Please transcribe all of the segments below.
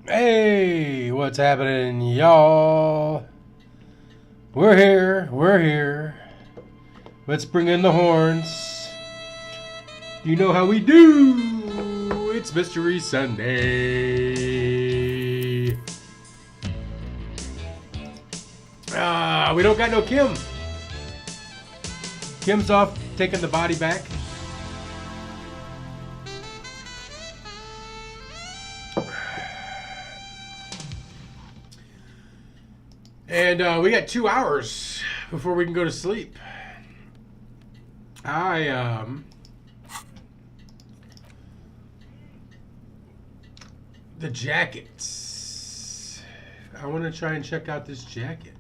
Hey, what's happening, y'all? We're here. We're here. Let's bring in the horns. You know how we do. It's Mystery Sunday. We don't got no Kim. Kim's off taking the body back. And we got 2 hours before we can go to sleep. The jackets. I want to try and check out this jacket.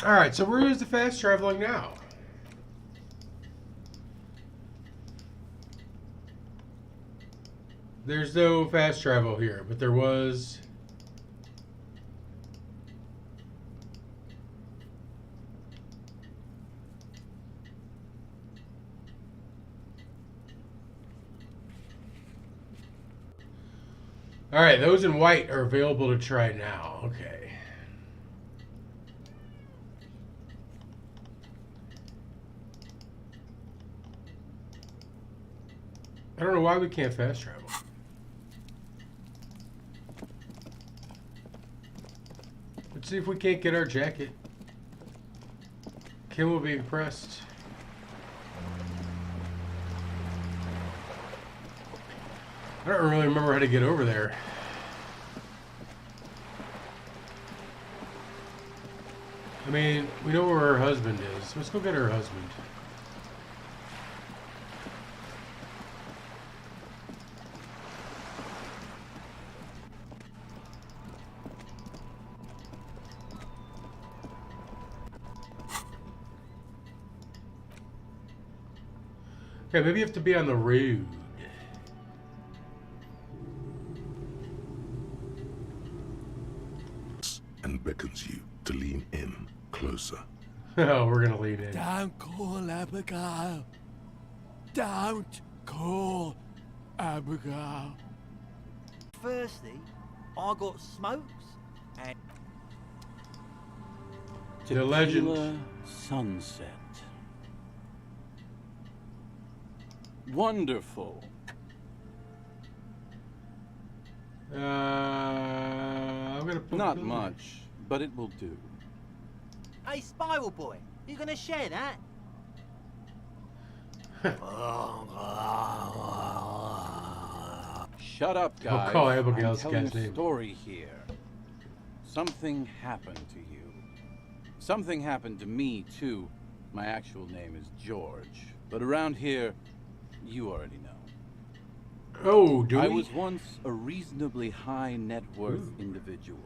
Alright, so where is the fast traveling now? There's no fast travel here, but there was... Alright, those in white are available to try now. Okay. I don't know why we can't fast travel. Let's see if we can't get our jacket. Kim will be impressed. I don't really remember how to get over there. I mean, we know where her husband is. Let's go get her husband. Okay, maybe you have to be on the road. And beckons you to lean in closer. Oh, we're gonna lean in. Don't call Abigail. Don't call Abigail. Firstly, I got smokes and The legend. Tequila sunset. Wonderful. I'm gonna put Not much, but it will do. hey, Spiral Boy, you gonna share that? Shut up, I'll guys. call Abigail's I'm telling cat's a name. story here. Something happened to you. Something happened to me, too. My actual name is George. But around here, you already know. Oh, do I we? was once a reasonably high net worth individual.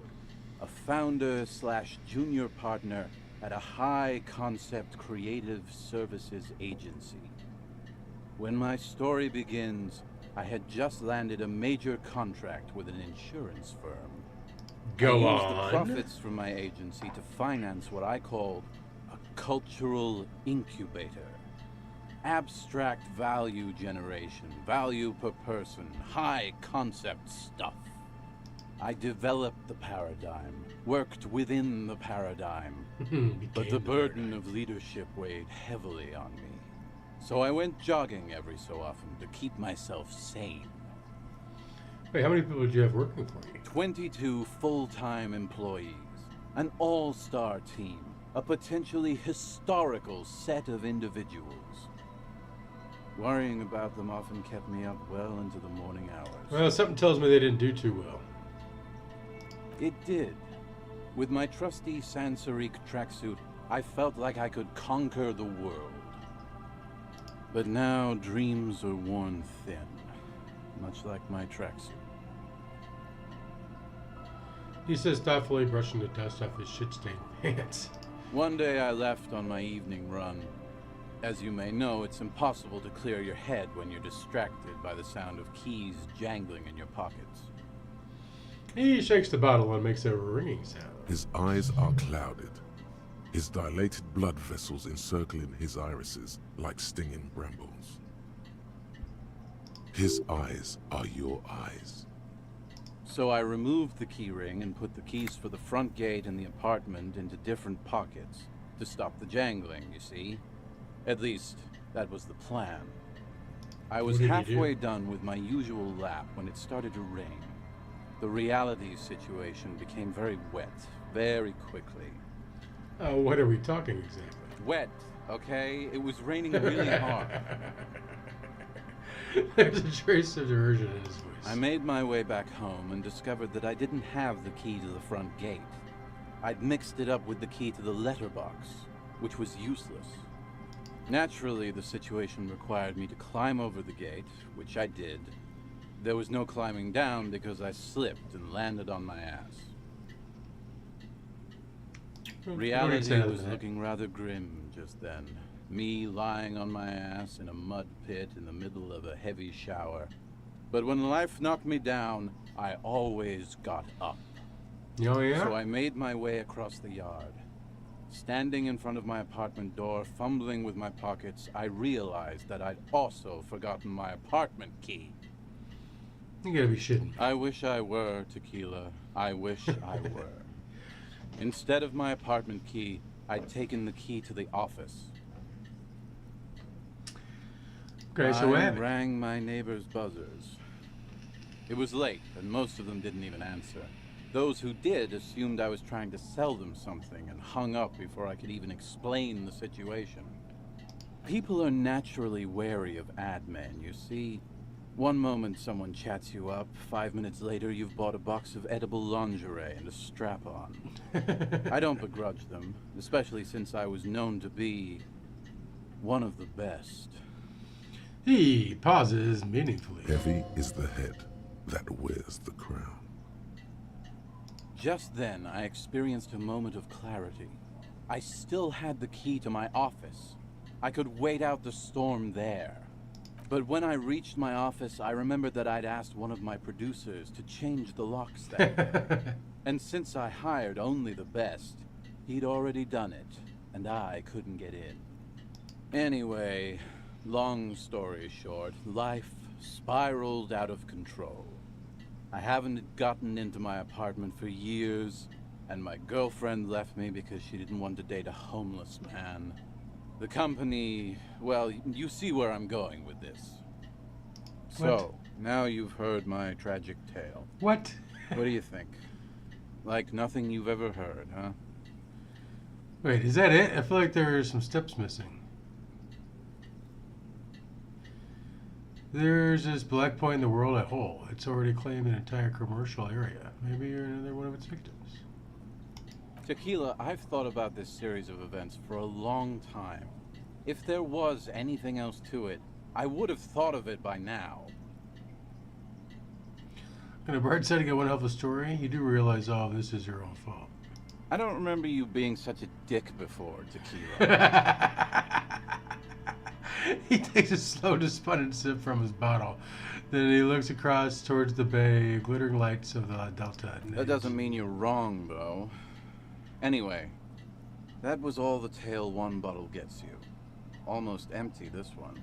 A founder slash junior partner at a high concept creative services agency. When my story begins, I had just landed a major contract with an insurance firm. Go I used on. the profits from my agency to finance what I call a cultural incubator. Abstract value generation, value per person, high concept stuff. I developed the paradigm, worked within the paradigm, but Became the burden of leadership weighed heavily on me. So I went jogging every so often to keep myself sane. Wait, how many people did you have working for you? 22 full-time employees, an all-star team, a potentially historical set of individuals. Worrying about them often kept me up well into the morning hours. Well, something tells me they didn't do too well. It did. With my trusty Sansariq tracksuit, I felt like I could conquer the world. But now dreams are worn thin, much like my tracksuit. He says thoughtfully, brushing the dust off his shit-stained pants. One day I left on my evening run. As you may know, it's impossible to clear your head when you're distracted by the sound of keys jangling in your pockets. He shakes the bottle and makes a ringing sound. His eyes are clouded, his dilated blood vessels encircling his irises like stinging brambles. His eyes are your eyes. So I removed the key ring and put the keys for the front gate and the apartment into different pockets to stop the jangling, you see? At least, that was the plan. I was What did you halfway do? done with my usual lap when it started to rain. The reality situation became very wet, very quickly. What are we talking exactly? Wet, okay? It was raining really hard. There's a trace of diversion in his voice. I made my way back home and discovered that I didn't have the key to the front gate. I'd mixed it up with the key to the letterbox, which was useless. Naturally, the situation required me to climb over the gate, which I did. There was no climbing down because I slipped and landed on my ass. Reality was looking rather grim just then. Me lying on my ass in a mud pit in the middle of a heavy shower. But when life knocked me down, I always got up. Oh, yeah? So I made my way across the yard. Standing in front of my apartment door, fumbling with my pockets, I realized that I'd also forgotten my apartment key. You gotta be shitting. I wish I were, Tequila. I wish I were. Instead of my apartment key, I'd taken the key to the office. Okay, so what I happened? rang my neighbor's buzzers. It was late, and most of them didn't even answer. Those who did assumed I was trying to sell them something and hung up before I could even explain the situation. People are naturally wary of ad men, you see. One moment someone chats you up, 5 minutes later you've bought a box of edible lingerie and a strap-on. I don't begrudge them, especially since I was known to be one of the best. He pauses meaningfully. Heavy is the head that wears the crown. Just then, I experienced a moment of clarity. I still had the key to my office. I could wait out the storm there. But when I reached my office, I remembered that I'd asked one of my producers to change the locks there. And since I hired only the best, he'd already done it, and I couldn't get in. Anyway, long story short, life spiraled out of control. I haven't gotten into my apartment for years, and my girlfriend left me because she didn't want to date a homeless man. The company, well, you see where I'm going with this. So, now you've heard my tragic tale. What? What do you think? Like nothing you've ever heard, huh? Wait, is that it? I feel like there are some steps missing. There's this black point in the world at whole. It's already claimed an entire commercial area. Maybe you're another one of its victims. Tequila, I've thought about this series of events for a long time. If there was anything else to it, I would have thought of it by now. On a bright side, to get one hell of a story, you do realize all of this is your own fault. I don't remember you being such a dick before, Tequila. He takes a slow, despondent sip from his bottle. Then he looks across towards the bay, glittering lights of the Delta. That doesn't mean you're wrong, though. Anyway, that was all the tale one bottle gets you. Almost empty, this one.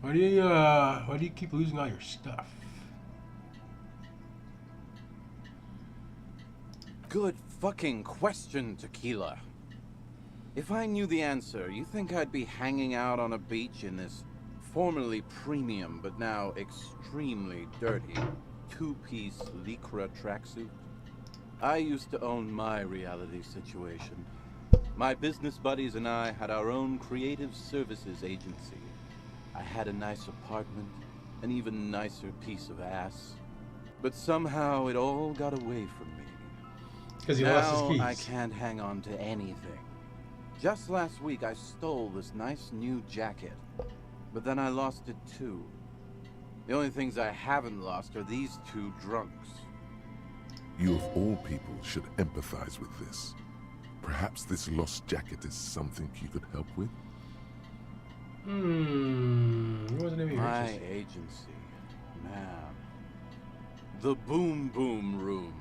Why do you keep losing all your stuff? Good fucking question, Tequila. If I knew the answer, you think I'd be hanging out on a beach in this formerly premium but now extremely dirty two-piece lycra tracksuit? I used to own my reality situation. My business buddies and I had our own creative services agency. I had a nice apartment, an even nicer piece of ass. But somehow it all got away from me. Because he lost his keys. I can't hang on to anything. Just last week I stole this nice new jacket, but then I lost it too. The only things I haven't lost are these two drunks. You of all people should empathize with this. Perhaps this lost jacket is something you could help with? What was the name of your My agency? agency, man. The Boom Boom Room.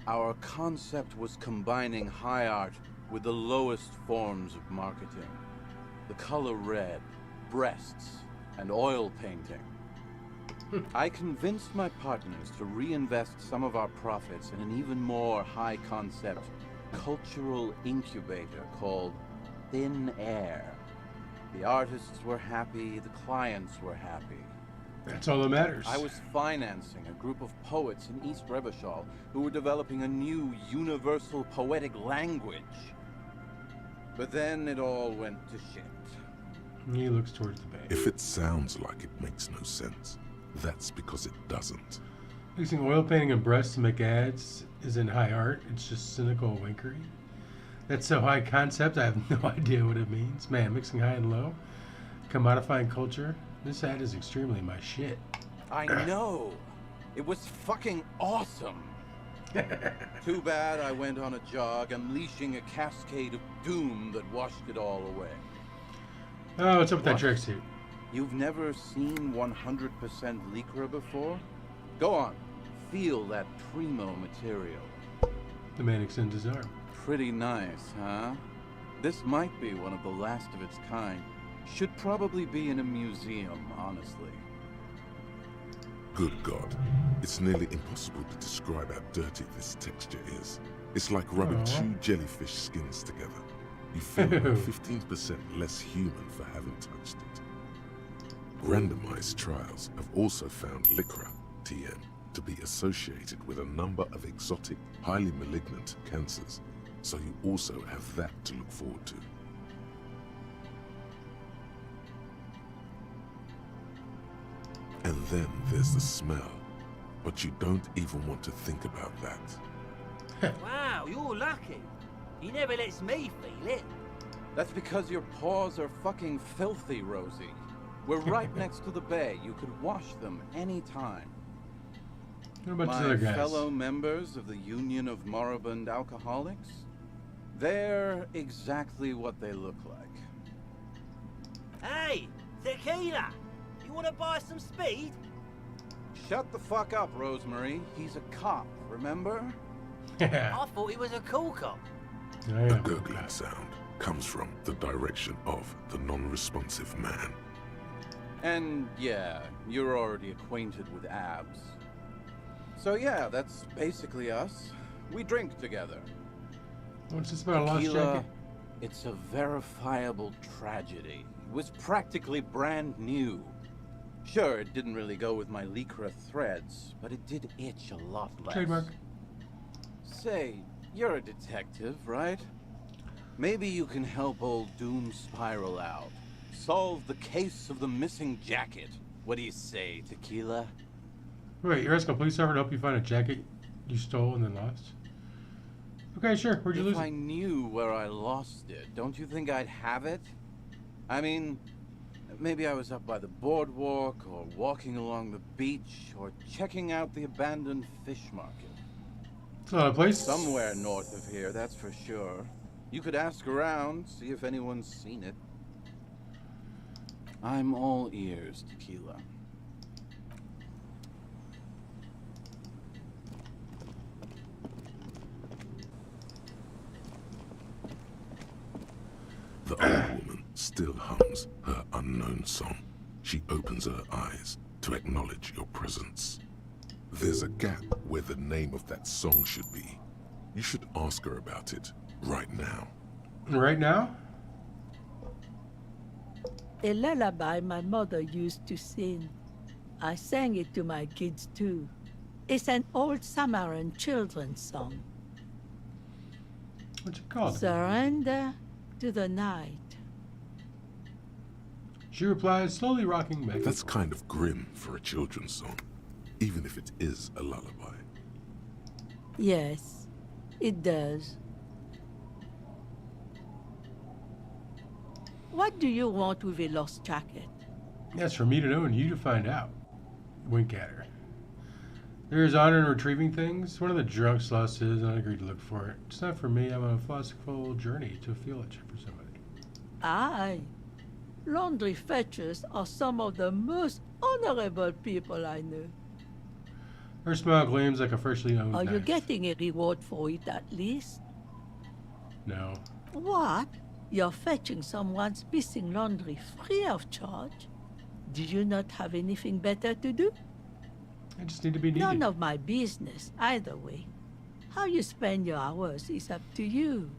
Our concept was combining high art with the lowest forms of marketing. The color red, breasts, and oil painting. I convinced my partners to reinvest some of our profits in an even more high-concept cultural incubator called Thin Air. The artists were happy, the clients were happy. That's all that matters. I was financing a group of poets in East Revachol who were developing a new universal poetic language. But then it all went to shit. He looks towards the bay. If it sounds like it makes no sense, that's because it doesn't. Using oil painting and breasts to make ads isn't high art, it's just cynical winkery. That's so high concept, I have no idea what it means. Man, mixing high and low, commodifying culture. This ad is extremely my shit. I know! It was fucking awesome! Too bad I went on a jog, unleashing a cascade of doom that washed it all away. Oh, what's up with that What? tracksuit? You've never seen 100% lycra before? Go on, feel that primo material. The man extends his arm. Pretty nice, huh? This might be one of the last of its kind. Should probably be in a museum, honestly. Good God. It's nearly impossible to describe how dirty this texture is. It's like rubbing Aw. two jellyfish skins together. You feel about 15% less human for having touched it. Randomized trials have also found lycra, TM, to be associated with a number of exotic, highly malignant cancers. So you also have that to look forward to. And then there's the smell. But you don't even want to think about that. Wow, you're lucky. He never lets me feel it. That's because your paws are fucking filthy, Rosie. We're right next to the bay. You could wash them anytime. What about these My other guys? fellow members of the Union of Moribund Alcoholics? They're exactly what they look like. Hey, Tequila! You want to buy some speed? Shut the fuck up, Rosemary. He's a cop, remember? Yeah. I thought he was a cool cop. The gurgling sound comes from the direction of the non-responsive man. And yeah, you're already acquainted with abs. So yeah, that's basically us. We drink together. What's this about a lost Tequila, jacket? it's a verifiable tragedy. It was practically brand new. Sure, it didn't really go with my Lycra threads, but it did itch a lot less. Trademark. Say, you're a detective, right? Maybe you can help old Doom Spiral out. Solve the case of the missing jacket. What do you say, Tequila? Wait, you're asking a police officer to help you find a jacket you stole and then lost? Okay, sure. Where'd you lose If I it? knew where I lost it, don't you think I'd have it? I mean, maybe I was up by the boardwalk, or walking along the beach, or checking out the abandoned fish market. It's not a place. Somewhere north of here, that's for sure. You could ask around, see if anyone's seen it. I'm all ears, Tequila. The old woman still hums her unknown song. She opens her eyes to acknowledge your presence. There's a gap where the name of that song should be. You should ask her about it right now. Right now? A lullaby my mother used to sing. I sang it to my kids too. It's an old Samaran children's song. What's it called? Surrender to the night. She replies, slowly rocking back. That's kind of grim for a children's song, even if it is a lullaby. Yes, it does. What do you want with a lost jacket? That's for me to know and you to find out. Wink at her. There is honor in retrieving things. One of the drunks lost his and I agreed to look for it. It's not for me. I'm on a philosophical journey to feel it for somebody. Aye. Laundry fetchers are some of the most honorable people I know. Her smile gleams like a freshly owned Are you knife. getting a reward for it at least? No. What? You're fetching someone's missing laundry free of charge? Do you not have anything better to do? I just need to be needed. None of my business, either way. How you spend your hours is up to you.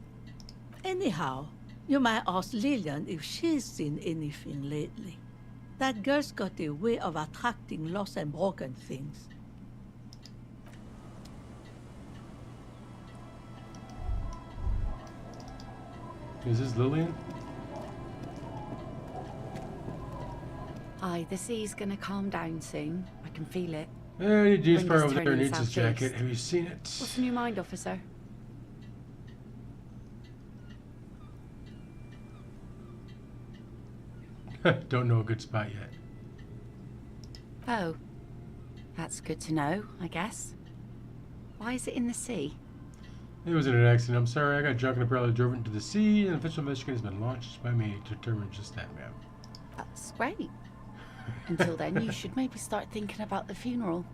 Anyhow, you might ask Lillian if she's seen anything lately. That girl's got a way of attracting lost and broken things. Is this Lillian? Aye, the sea's gonna calm down soon. I can feel it. Hey, James Wind Parr is over there turning needs his jacket. southeast. Have you seen it? What's the new mind, officer? Don't know a good spot yet. Oh, that's good to know, I guess. Why is it in the sea? It was in an accident. I'm sorry. I got drunk and apparently drove it into the sea. An official investigation has been launched by me to determine just that, ma'am. That's great. Until then, you should maybe start thinking about the funeral.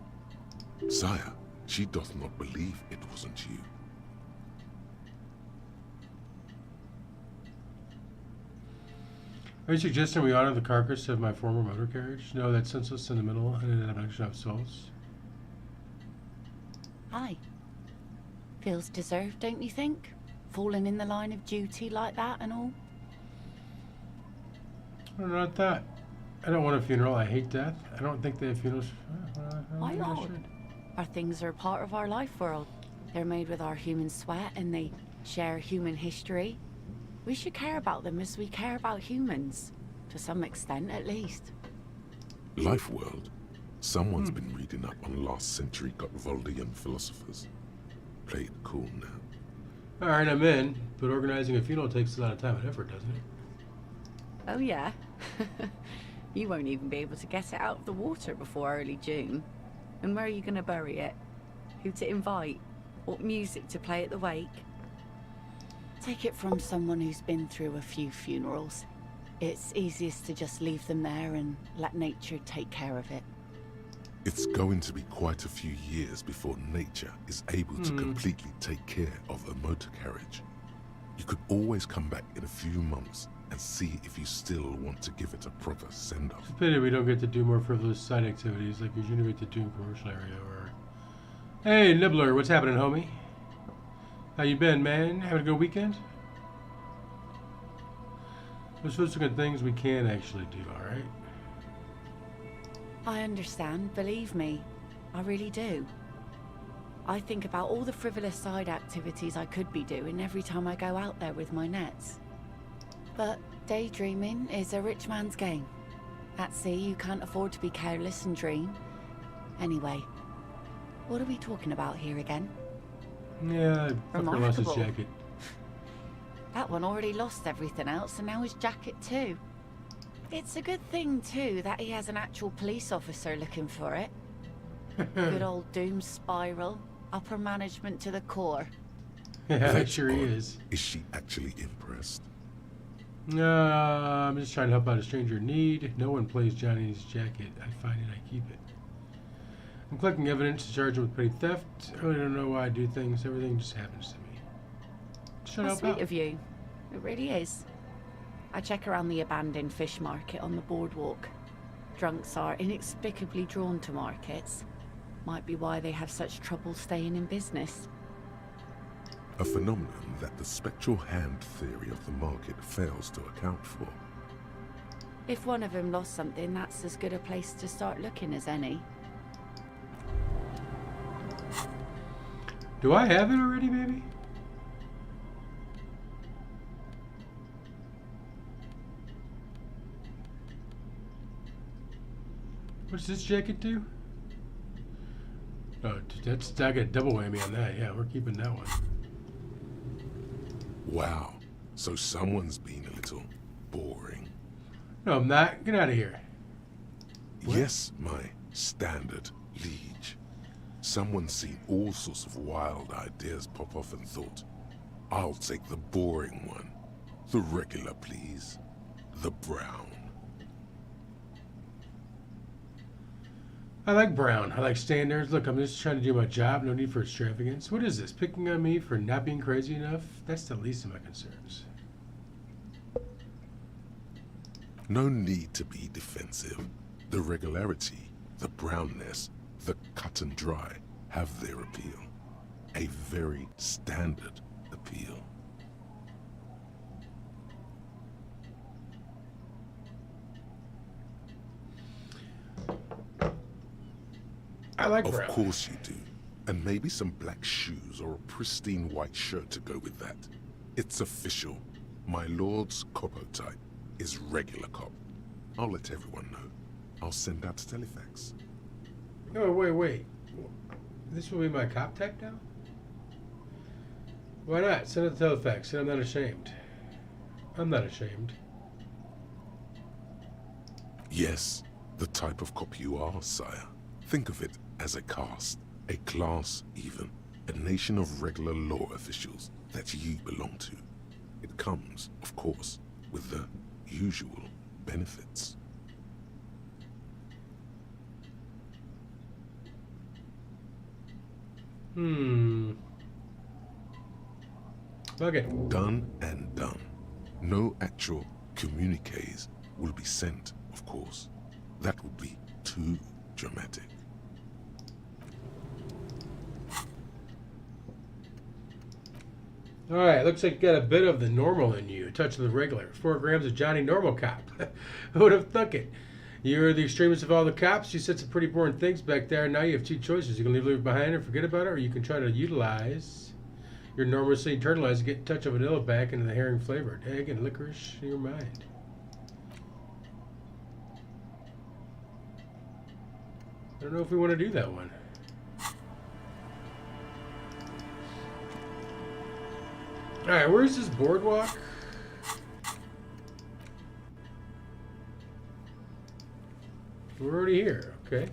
Sire, she doth not believe it wasn't you. Are you suggesting we honor the carcass of my former motor carriage? No, that's senseless, sentimental, and an abduction of souls. Aye. Feels deserved, don't you think? Falling in the line of duty like that and all? No, not that. I don't want a funeral. I hate death. I don't think they have funerals. Why not? Our things are part of our life world. They're made with our human sweat and they share human history. We should care about them as we care about humans. To some extent, at least. Life world. Someone's been reading up on last century Gotwaldian philosophers. Play it cool now. Alright, I'm in. But organizing a funeral takes a lot of time and effort, doesn't it? Oh yeah? You won't even be able to get it out of the water before early June. And where are you going to bury it? Who to invite? What music to play at the wake? Take it from someone who's been through a few funerals. It's easiest to just leave them there and let nature take care of it. It's going to be quite a few years before nature is able to completely take care of a motor carriage. You could always come back in a few months and see if you still want to give it a proper send-off. It's a pity we don't get to do more frivolous side activities like we usually get to do in commercial area. Or, hey, Nibbler, what's happening, homie? How you been, man? Having a good weekend? There's those good things we can actually do, all right? I understand, believe me. I really do. I think about all the frivolous side activities I could be doing every time I go out there with my nets. But daydreaming is a rich man's game. At sea, you can't afford to be careless and dream. Anyway, what are we talking about here again? Yeah, fucker lost his Remarkable. jacket. That one already lost everything else, and now his jacket too. It's a good thing, too, that he has an actual police officer looking for it. Good old doom spiral. Upper management to the core. Yeah, That's sure he odd. is. Is she actually impressed? I'm just trying to help out a stranger in need. No one plays Johnny's jacket. I find it, I keep it. I'm collecting evidence to charge him with petty theft. I really don't know why I do things. Everything just happens to me. Just trying to How help sweet out. of you. It really is. I check around the abandoned fish market on the boardwalk. Drunks are inexplicably drawn to markets. Might be why they have such trouble staying in business. A phenomenon that the spectral hand theory of the market fails to account for. If one of them lost something, that's as good a place to start looking as any. Do I have it already, maybe? What's this jacket do? Oh, that's I got a double whammy on that. Yeah, we're keeping that one. Wow, so someone's been a little boring. No, I'm not. Get out of here. What? Yes, my standard liege. Someone's seen all sorts of wild ideas pop off and thought, I'll take the boring one. The regular, please. The brown. I like brown. I like standards. Look, I'm just trying to do my job. No need for extravagance. What is this? Picking on me for not being crazy enough? That's the least of my concerns. No need to be defensive. The regularity, the brownness, the cut and dry have their appeal. A very standard appeal. I like Of brown. course you do. And maybe some black shoes or a pristine white shirt to go with that. It's official. My lord's copo type is regular cop. I'll let everyone know. I'll send out a telefax. Oh, wait. This will be my cop type now? Why not? Send it to telefax. And I'm not ashamed. I'm not ashamed. Yes, the type of cop you are, sire. Think of it as a caste, a class even, a nation of regular law officials that you belong to. It comes, of course, with the usual benefits. Okay. Done and done. No actual communiques will be sent, of course. That would be too dramatic. Alright, looks like you got a bit of the normal in you. A touch of the regular. 4 grams of Johnny Normal Cop. Who would have thunk it? You're the extremist of all the cops. You said some pretty boring things back there. Now you have 2 choices. You can leave it behind and forget about it, or you can try to utilize your normalcy internalized to get a touch of vanilla back into the herring flavored egg and licorice in your mind. I don't know if we want to do that one. Alright, where's this boardwalk? We're already here, okay.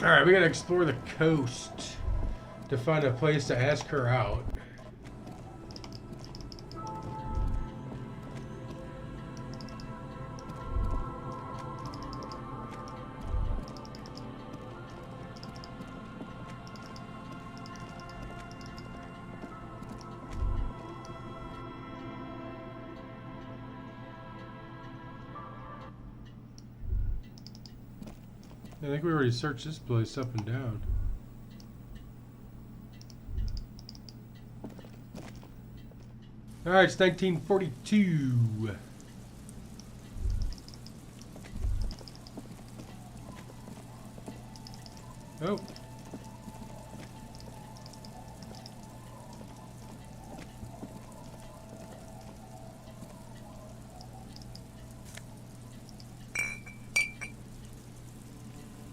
Alright, we gotta explore the coast to find a place to ask her out. I think we already searched this place up and down. Alright, it's 1942. Oh.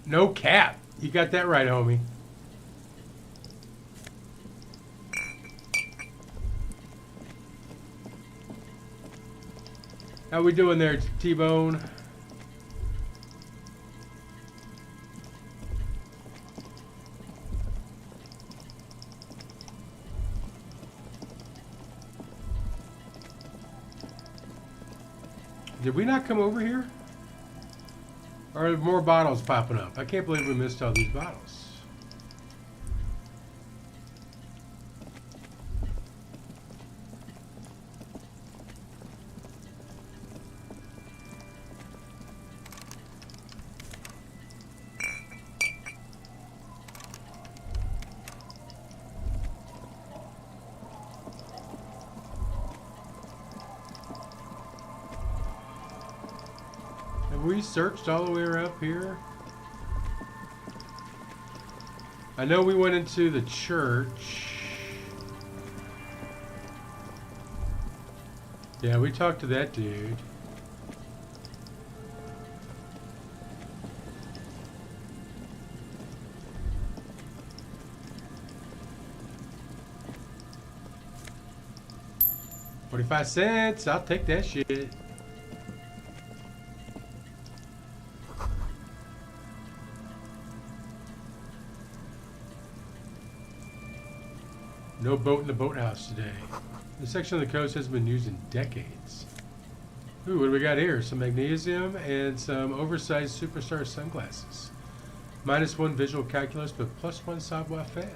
No cap. You got that right, homie. How we doing there, T-Bone? Did we not come over here? Or are more bottles popping up? I can't believe we missed all these bottles. Have we searched all the way up here? I know we went into the church. Yeah, we talked to that dude. $0.45. I'll take that shit. No boat in the boathouse today. This section of the coast hasn't been used in decades. Ooh, what do we got here? Some magnesium and some oversized superstar sunglasses. -1 visual calculus, but +1 savoir faire.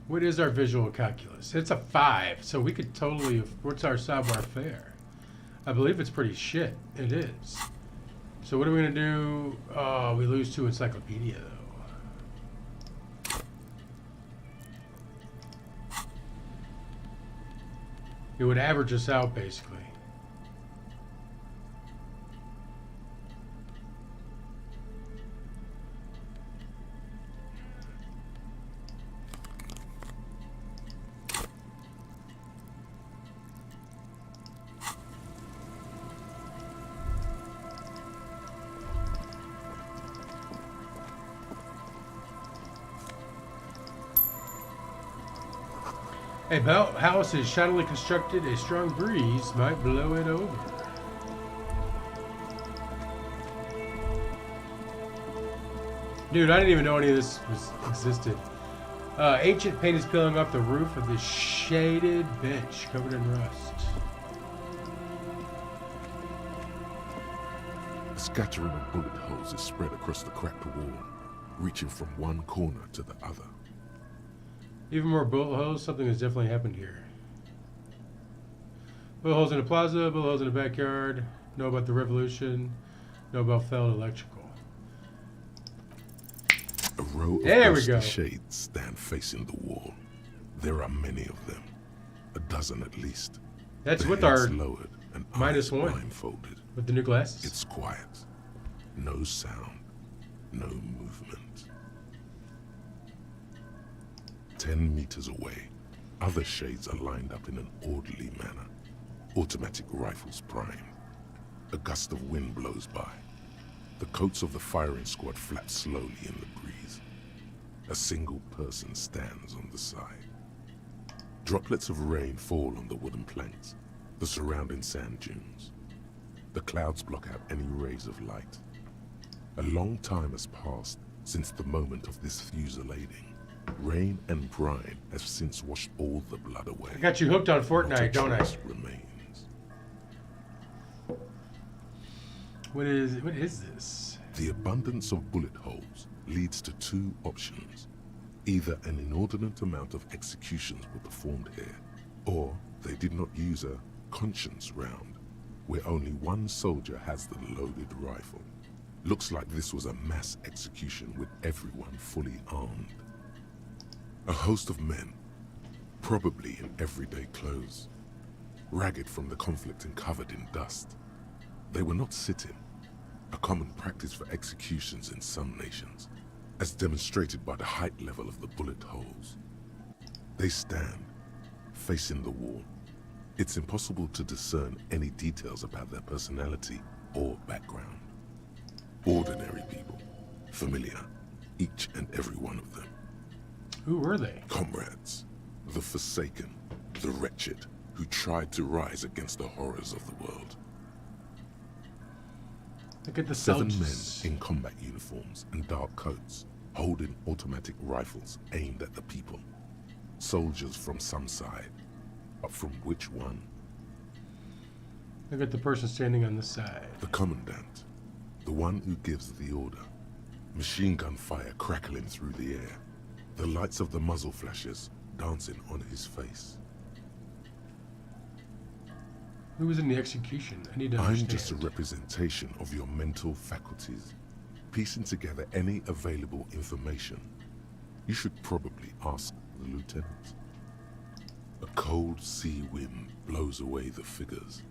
What is our visual calculus? It's a 5, so we could totally... What's our savoir faire? I believe it's pretty shit. It is. So what are we going to do? Oh, we lose 2 encyclopedia, though. It would average us out, basically. A house is shoddily constructed. A strong breeze might blow it over. Dude, I didn't even know any of this existed. Ancient paint is peeling off the roof of this shaded bench covered in rust. A scattering of bullet holes is spread across the cracked wall, reaching from one corner to the other. Even more bullet holes. Something has definitely happened here. Bullet holes in the plaza, bullet holes in the backyard. Know about the revolution. Know about failed electrical. A row of ghostly shades stand facing the wall. There are many of them. A dozen at least. That's the with our lowered and -1. blindfolded. With the new glasses. It's quiet. No sound. No movement. 10 meters away, other shades are lined up in an orderly manner. Automatic rifles primed. A gust of wind blows by. The coats of the firing squad flap slowly in the breeze. A single person stands on the side. Droplets of rain fall on the wooden planks, the surrounding sand dunes. The clouds block out any rays of light. A long time has passed since the moment of this fusillading. Rain and brine have since washed all the blood away. I got you hooked on Not a Fortnite, don't I? trace remains. What is this? The abundance of bullet holes leads to two options. Either an inordinate amount of executions were performed here, or they did not use a conscience round, where only one soldier has the loaded rifle. Looks like this was a mass execution with everyone fully armed. A host of men, probably in everyday clothes, ragged from the conflict and covered in dust. They were not sitting, a common practice for executions in some nations, as demonstrated by the height level of the bullet holes. They stand, facing the wall. It's impossible to discern any details about their personality or background. Ordinary people, familiar, each and every one of them. Who were they? Comrades, the forsaken, the wretched, who tried to rise against the horrors of the world. Look at the 7 soldiers. men in combat uniforms and dark coats, holding automatic rifles aimed at the people. Soldiers from some side, but from which one? Look at the person standing on the side. The commandant, the one who gives the order. Machine gun fire crackling through the air, the lights of the muzzle flashes dancing on his face. Who was in the execution? I need to I'm understand. just a representation of your mental faculties, piecing together any available information. You should probably ask the lieutenant. A cold sea wind blows away the figures.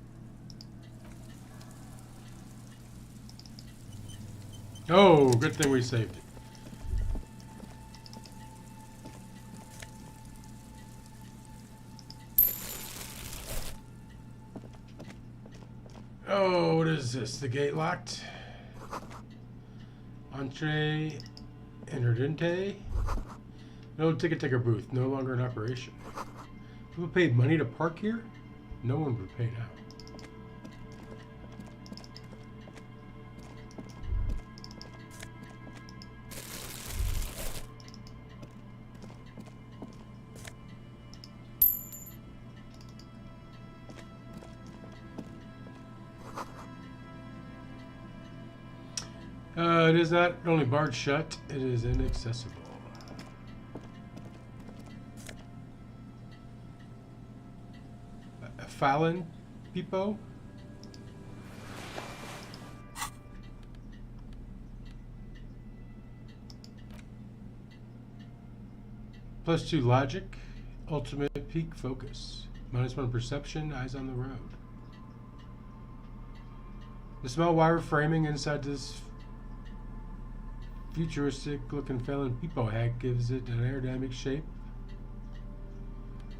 Oh, good thing we saved it. Oh, what is this? The gate locked? Entree Interdente? No ticket taker booth, no longer in operation. People paid money to park here? No one would pay now. It is not only barred shut, it is inaccessible. Fallon Peepo? +2 logic, ultimate peak focus, -1 perception, eyes on the road. The small wire framing inside this futuristic looking Fallon Peepo hack gives it an aerodynamic shape.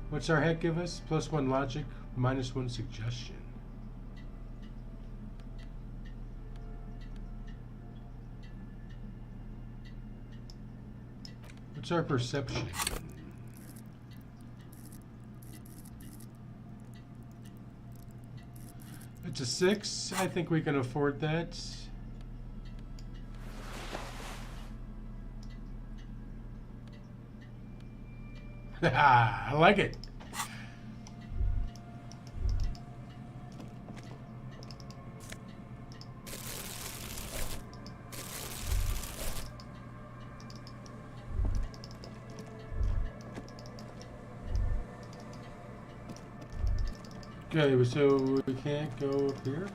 What's our hack give us? +1 logic, -1 suggestion. What's our perception? It's a 6. I think we can afford that. I like it. Okay, so we can't go up here.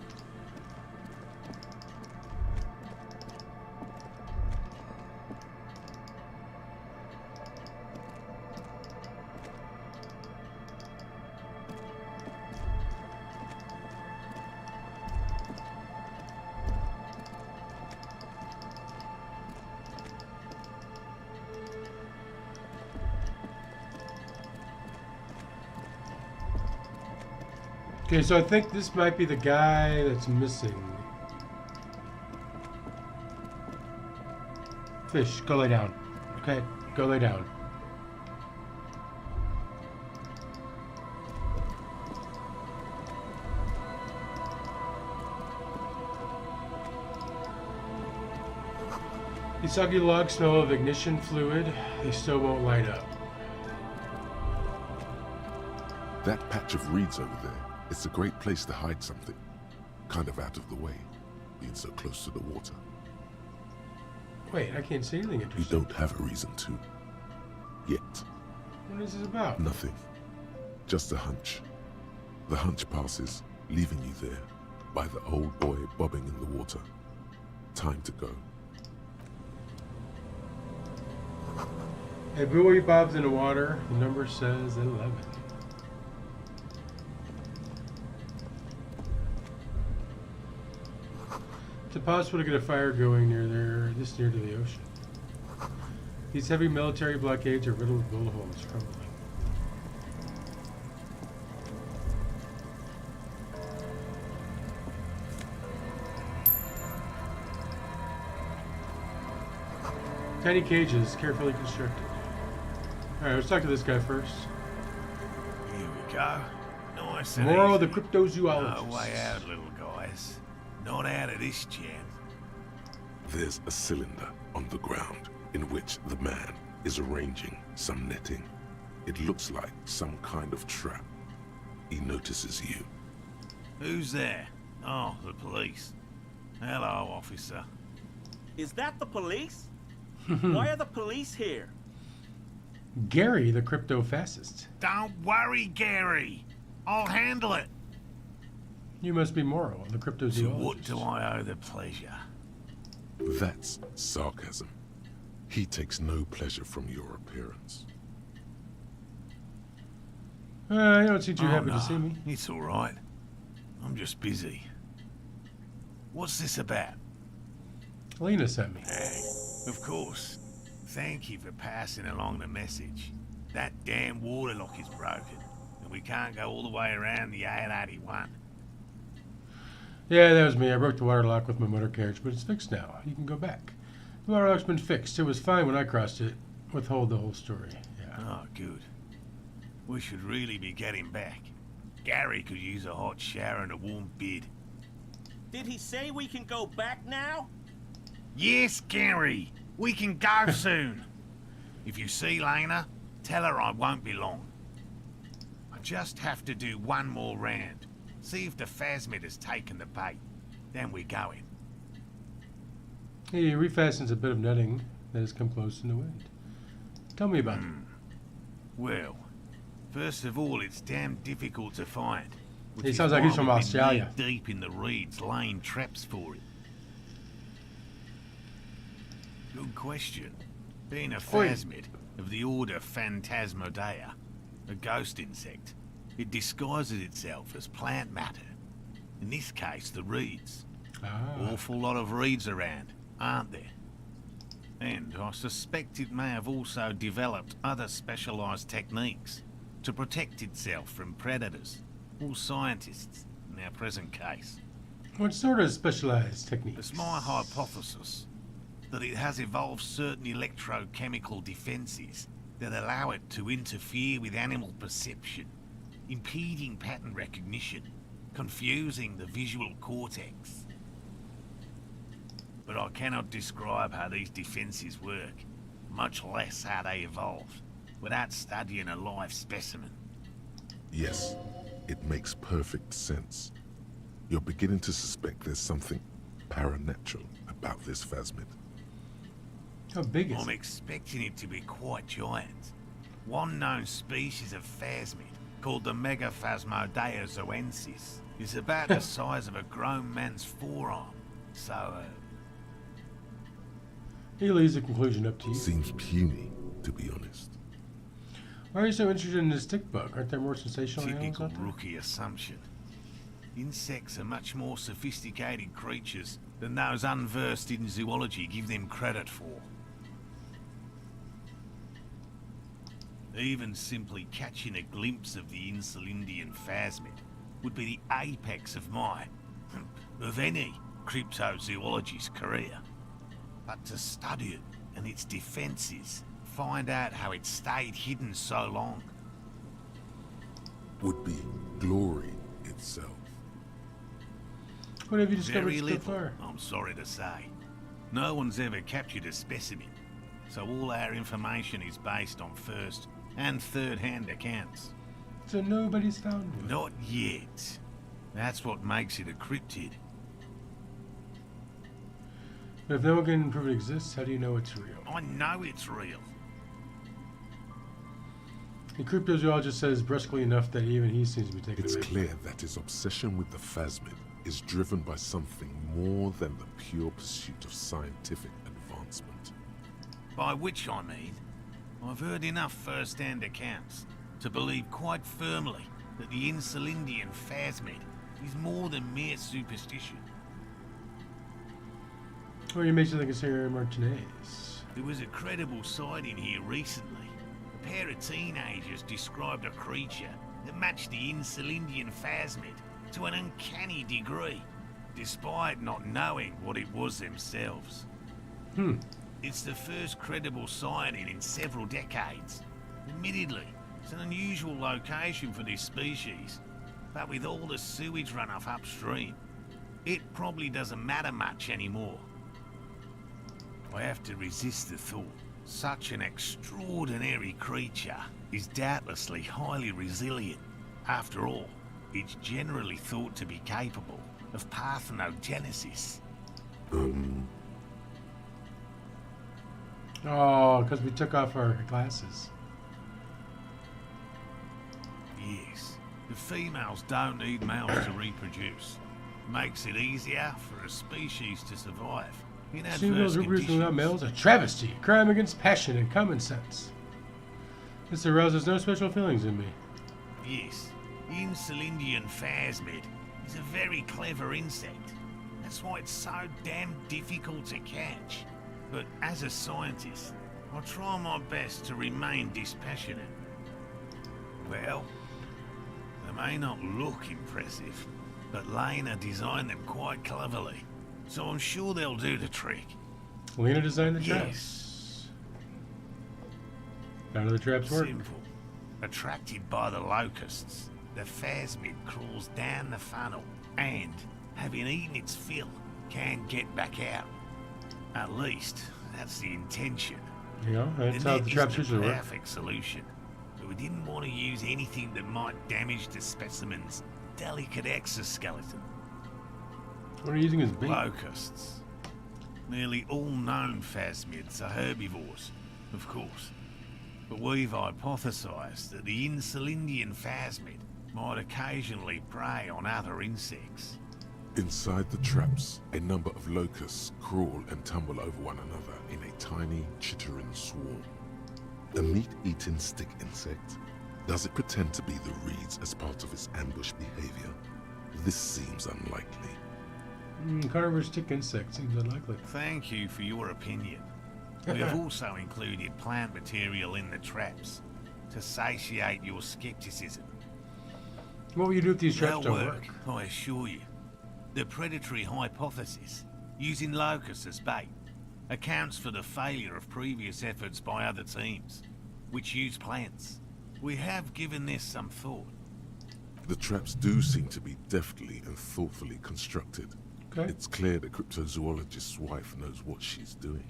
Okay, so I think this might be the guy that's missing. Fish, go lay down. Okay, go lay down. These soggy logs smell of ignition fluid. They still won't light up. That patch of reeds over there, it's a great place to hide something. Kind of out of the way, being so close to the water. Wait, I can't see anything You interesting. don't have a reason to. Yet. What is this about? Nothing. Just a hunch. The hunch passes, leaving you there, by the old boy bobbing in the water. Time to go. A buoy bobs in the water. The number says 11. It's impossible to get a fire going near there, this near to the ocean. These heavy military blockades are riddled with bullet holes crumbling. Tiny cages, carefully constructed. Alright, let's talk to this guy first. Here we go. Nice and Moral of the easy. cryptozoologist. No way out, little guys. Not out of this jam. There's a cylinder on the ground in which the man is arranging some netting. It looks like some kind of trap. He notices you. Who's there? Oh, the police. Hello, officer. Is that the police? Why are the police here? Gary, the crypto fascist. Don't worry, Gary. I'll handle it. You must be Moral, the So cryptozoologist. what do I owe the pleasure? That's sarcasm. He takes no pleasure from your appearance. I don't seem too Oh, happy no, to see me. It's all right. I'm just busy. What's this about? Lena sent me. Of course. Thank you for passing along the message. That damn waterlock is broken, and we can't go all the way around the A81. Yeah, that was me. I broke the water lock with my motor carriage, but it's fixed now. You can go back. The water lock's been fixed. It was fine when I crossed it. Withhold the whole story. Yeah. Oh, good. We should really be getting back. Gary could use a hot shower and a warm bed. Did he say we can go back now? Yes, Gary! We can go soon! If you see Lena, tell her I won't be long. I just have to do one more round. See if the phasmid has taken the bait. Then we're going. He refastens a bit of netting that has come close in the wind. Tell me about it. Well, first of all, it's damn difficult to find. which He is sounds like he's why from we've been Australia. knee-deep in the reeds laying traps for it. Good question. Being a phasmid of the order Phantasmodea, a ghost insect, it disguises itself as plant matter. In this case, the reeds. Ah. Awful lot of reeds around, aren't there? And I suspect it may have also developed other specialized techniques to protect itself from predators or scientists in our present case. What sort of specialized techniques? It's my hypothesis that it has evolved certain electrochemical defenses that allow it to interfere with animal perception, impeding pattern recognition, confusing the visual cortex. But I cannot describe how these defenses work, much less how they evolved, without studying a live specimen. Yes, it makes perfect sense. You're beginning to suspect there's something paranatural about this phasmid. How big is I'm it? expecting it to be quite giant. One known species of phasmid, called the Megaphasmodea zoensis, is about the size of a grown man's forearm. So, He leaves the conclusion up to you. Seems puny, to be honest. Why are you so interested in this stick bug? Aren't there more sensational animals typical out there? rookie assumption. Insects are much more sophisticated creatures than those unversed in zoology give them credit for. Even simply catching a glimpse of the Insulindian phasmid would be the apex of my, of any, cryptozoologist's career. But to study it and its defenses, find out how it stayed hidden so long. Would be glory itself. What have you discovered Very so little, far? I'm sorry to say. No one's ever captured a specimen, so all our information is based on first and third-hand accounts. So nobody's found one. Not yet. That's what makes it a cryptid. But if no one can prove it exists, how do you know it's real? I know it's real. The cryptozoologist says brusquely enough that even he seems to be taken It's away. clear that his obsession with the phasmid is driven by something more than the pure pursuit of scientific advancement. By which I mean, I've heard enough first-hand accounts to believe quite firmly that the Insulindian phasmid is more than mere superstition. Well, you mentioned the Sarah Martinez. There was a credible sighting here recently. A pair of teenagers described a creature that matched the Insulindian phasmid to an uncanny degree, despite not knowing what it was themselves. It's the first credible sighting in several decades. Admittedly, it's an unusual location for this species, but with all the sewage runoff upstream, it probably doesn't matter much anymore. I have to resist the thought. Such an extraordinary creature is doubtlessly highly resilient. After all, it's generally thought to be capable of parthenogenesis. Oh, because we took off our glasses. Yes, the females don't need males to reproduce. Makes it easier for a species to survive in adverse Females reproducing without conditions. males, a travesty, a crime against passion and common sense. This arouses no special feelings in me. Yes, the Insulindian phasmid is a very clever insect. That's why it's so damn difficult to catch. But as a scientist, I try my best to remain dispassionate. Well, they may not look impressive, but Lena designed them quite cleverly, so I'm sure they'll do the trick. Lena designed the traps. Yes. How do the traps work? Simple. Attracted by the locusts, the phasmid crawls down the funnel and, having eaten its fill, can't get back out. At least, that's the intention. You know, that's how the traps isn't a usually work. perfect solution, but we didn't want to use anything that might damage the specimen's delicate exoskeleton. What are you using as bait? Locusts. Nearly all known phasmids are herbivores, of course. But we've hypothesized that the Insulindian phasmid might occasionally prey on other insects. Inside the traps, a number of locusts crawl and tumble over one another in a tiny, chittering swarm. A meat-eating stick insect? Does it pretend to be the reeds as part of its ambush behavior? This seems unlikely. Carnivorous stick insect seems unlikely. Thank you for your opinion. We have also included plant material in the traps to satiate your skepticism. What will you do if these traps They'll don't work, I assure you. The predatory hypothesis, using locusts as bait, accounts for the failure of previous efforts by other teams, which use plants. We have given this some thought. The traps do seem to be deftly and thoughtfully constructed. Okay. It's clear the cryptozoologist's wife knows what she's doing.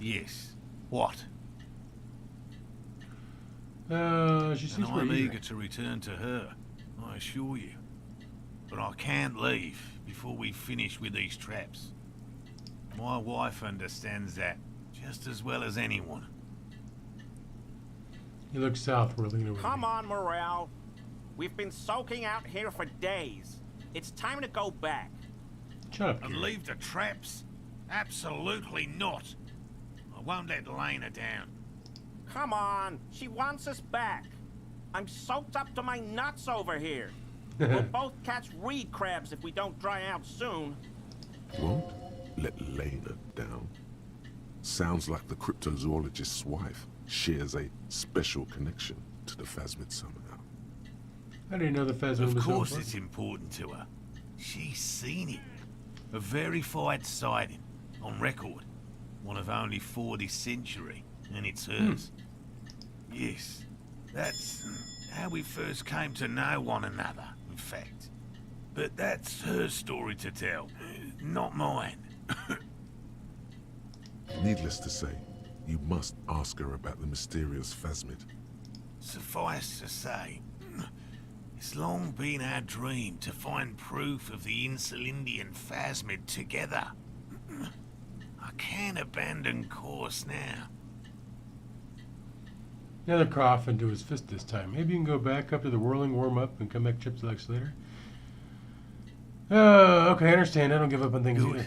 Yes. What? She And seems I'm pretty eager to return to her, I assure you. But I can't leave before we finish with these traps. My wife understands that just as well as anyone. You look south where Lena would Come be. on, Morale. We've been soaking out here for days. It's time to go back. Shut up, And Gary. leave the traps? Absolutely not. I won't let Lena down. Come on, she wants us back. I'm soaked up to my nuts over here. We'll both catch reed crabs if we don't dry out soon. Won't let Lena down? Sounds like the cryptozoologist's wife shares a special connection to the phasmid somehow. I didn't know the Phasmid Of was so course important. it's important to her. She's seen it. A verified sighting, on record. One of only 4 this century, and it's hers. Yes, that's how we first came to know one another, in fact. But that's her story to tell, not mine. Needless to say, you must ask her about the mysterious phasmid. Suffice to say, it's long been our dream to find proof of the Insulindian phasmid together. I can't abandon course now. Another cough into his fist this time. Maybe you can go back up to the whirling warm-up and come back chips later. Oh, okay, I understand. I don't give up on things Good. either.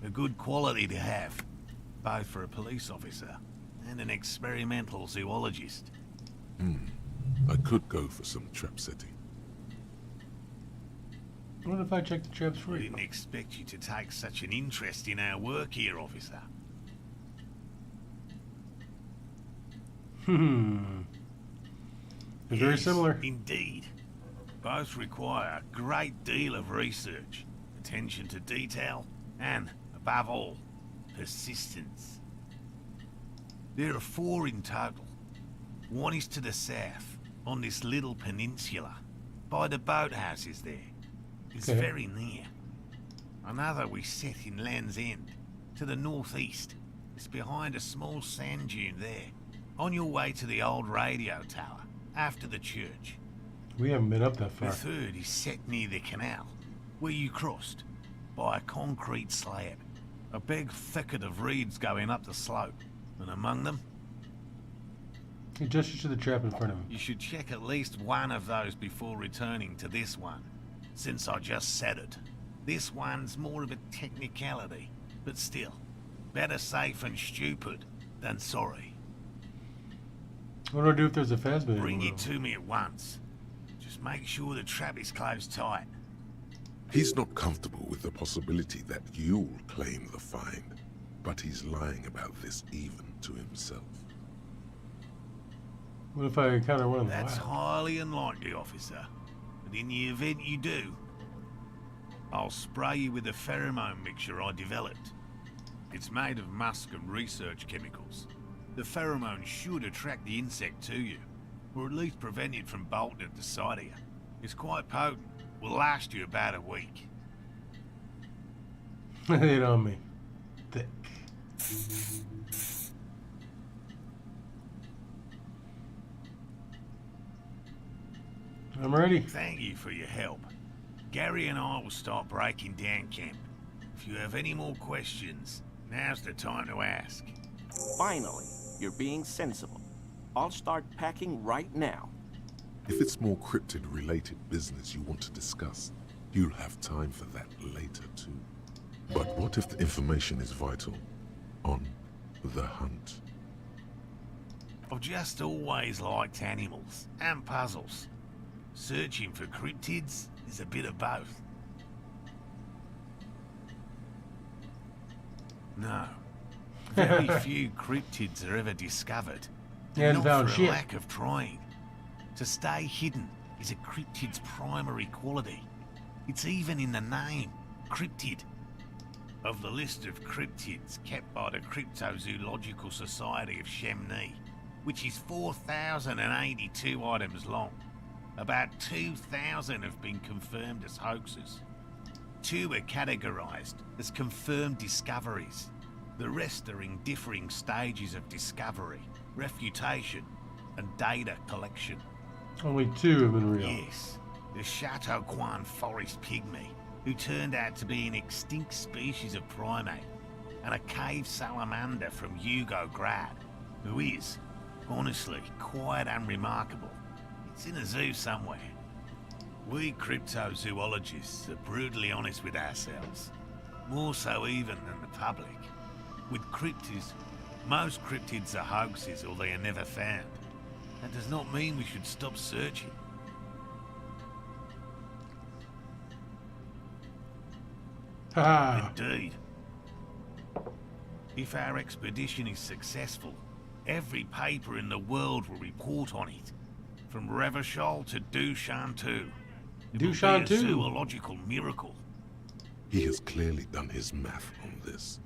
A good quality to have, both for a police officer and an experimental zoologist. I could go for some trap setting. What if I check the traps I free? didn't expect you to take such an interest in our work here, officer. They're very Yes, similar. Indeed. Both require a great deal of research, attention to detail, and, above all, persistence. There are 4 in total. One is to the south, on this little peninsula, by the boathouses there. It's Okay. very near. Another we set in Land's End, to the northeast. It's behind a small sand dune there, on your way to the old radio tower, after the church. We haven't been up that The far. third is set near the canal, where you crossed, by a concrete slab. A big thicket of reeds going up the slope, and among them, He gestures to the trap in front of him. you should check at least one of those before returning to this one, since I just said it. This one's more of a technicality, but still, better safe and stupid than sorry. What do I do if there's a phasmid? Bring it to me at once. Just make sure the trap is closed tight. He's not comfortable with the possibility that you'll claim the find, but he's lying about this even to himself. What if I encounter one of them? That's highly unlikely, officer. But in the event you do, I'll spray you with a pheromone mixture I developed. It's made of musk and research chemicals. The pheromone should attract the insect to you, or at least prevent it from bolting at the sight of you. It's quite potent. Will last you about a week. It on me. Thick. I'm ready. Thank you for your help. Gary and I will start breaking down camp. If you have any more questions, now's the time to ask. Finally, you're being sensible. I'll start packing right now. If it's more cryptid-related business you want to discuss, you'll have time for that later too. But what if the information is vital? On the hunt. I've just always liked animals and puzzles. Searching for cryptids is a bit of both. No. Very few cryptids are ever discovered. And not found for a shit. lack of trying. To stay hidden is a cryptid's primary quality. It's even in the name, cryptid. Of the list of cryptids kept by the Cryptozoological Society of Chemnee, which is 4,082 items long, about 2,000 have been confirmed as hoaxes. 2 are categorized as confirmed discoveries. The rest are in differing stages of discovery, refutation, and data collection. Only 2 have been real. Yes, the Chateauquan forest pygmy, who turned out to be an extinct species of primate, and a cave salamander from Hugo Grad, who is, honestly, quite unremarkable. It's in a zoo somewhere. We cryptozoologists are brutally honest with ourselves, more so even than the public. With cryptids, most cryptids are hoaxes or they are never found. That does not mean we should stop searching. Ha! Indeed. If our expedition is successful, every paper in the world will report on it. From Revachol to Dushantu. It will be a Dushantu. zoological miracle. He has clearly done his math on this.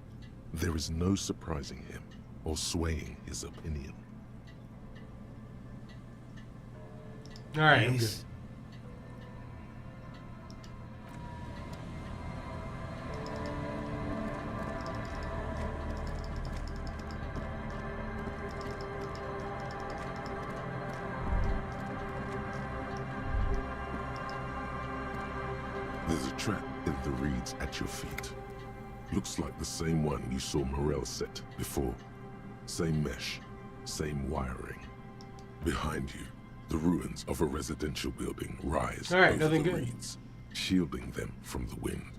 There is no surprising him or swaying his opinion. Alright, I'm good. Yes. There's a trap in the reeds at your feet. Looks like the same one you saw Morel set before. Same mesh, same wiring. Behind you, the ruins of a residential building rise All right, over nothing the good. reeds, shielding them from the wind.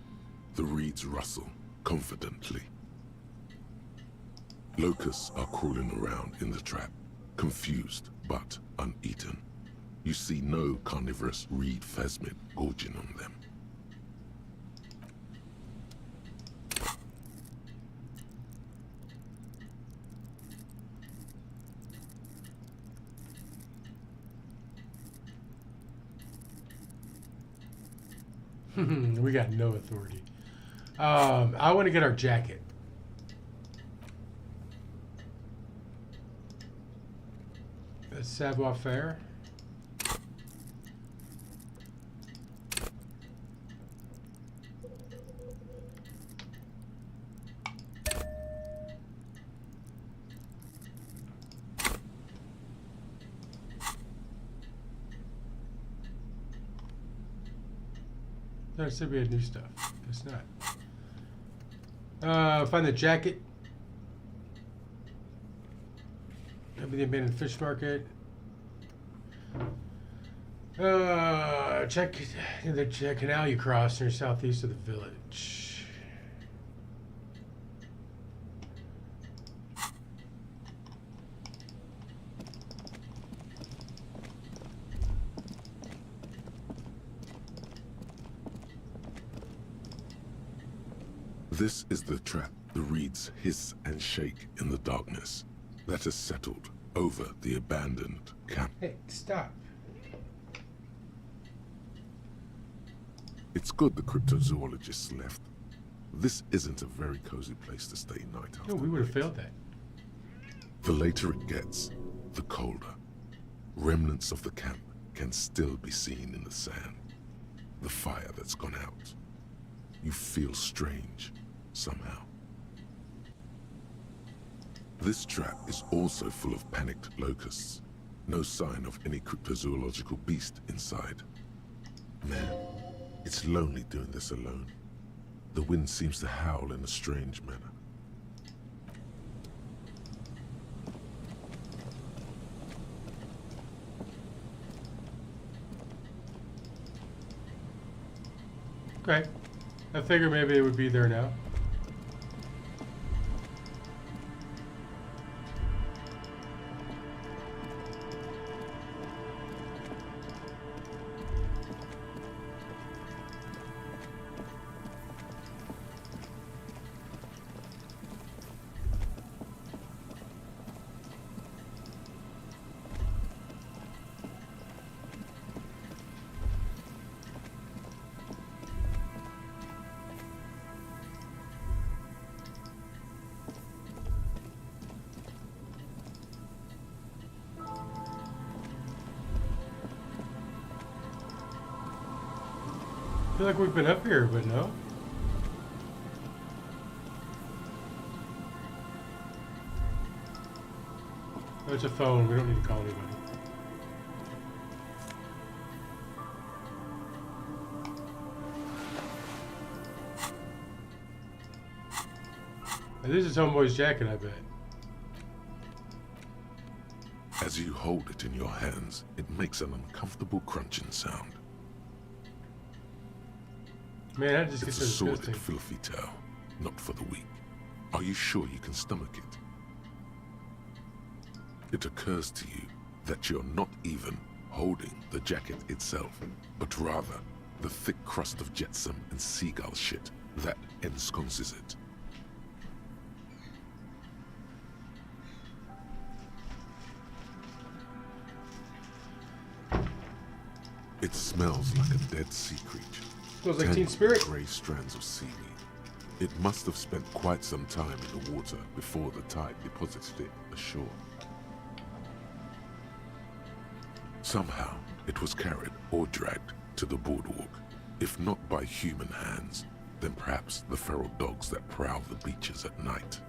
The reeds rustle confidently. Locusts are crawling around in the trap, confused but uneaten. You see no carnivorous reed phasmid gorging on them. We got no authority. I want to get our jacket. Savoir faire. There said we had new stuff. Guess not. Find the jacket. Maybe the abandoned fish market. Check the canal you cross near southeast of the village. This is the trap the reeds hiss and shake in the darkness that has settled over the abandoned camp. Hey, stop. It's good the cryptozoologists left. This isn't a very cozy place to stay night after No, we would have night. failed that. The later it gets, the colder. Remnants of the camp can still be seen in the sand. The fire that's gone out. You feel strange, somehow. This trap is also full of panicked locusts. No sign of any cryptozoological beast inside. Man, it's lonely doing this alone. The wind seems to howl in a strange manner. Okay. I figured maybe it would be there now. I feel like we've been up here, but no. Oh, it's a phone. We don't need to call anybody. This is Homeboy's jacket, I bet. As you hold it in your hands, it makes an uncomfortable crunching sound. Man, that just It's gets a so sordid, disgusting. filthy tale, not for the weak. Are you sure you can stomach it? It occurs to you that you're not even holding the jacket itself, but rather the thick crust of jetsam and seagull shit that ensconces it. It smells like a dead sea creature. Smells like Teen Tangled Spirit. with grey strands of seaweed. It must have spent quite some time in the water before the tide deposited it ashore. Somehow, it was carried or dragged to the boardwalk. If not by human hands, then perhaps the feral dogs that prowl the beaches at night.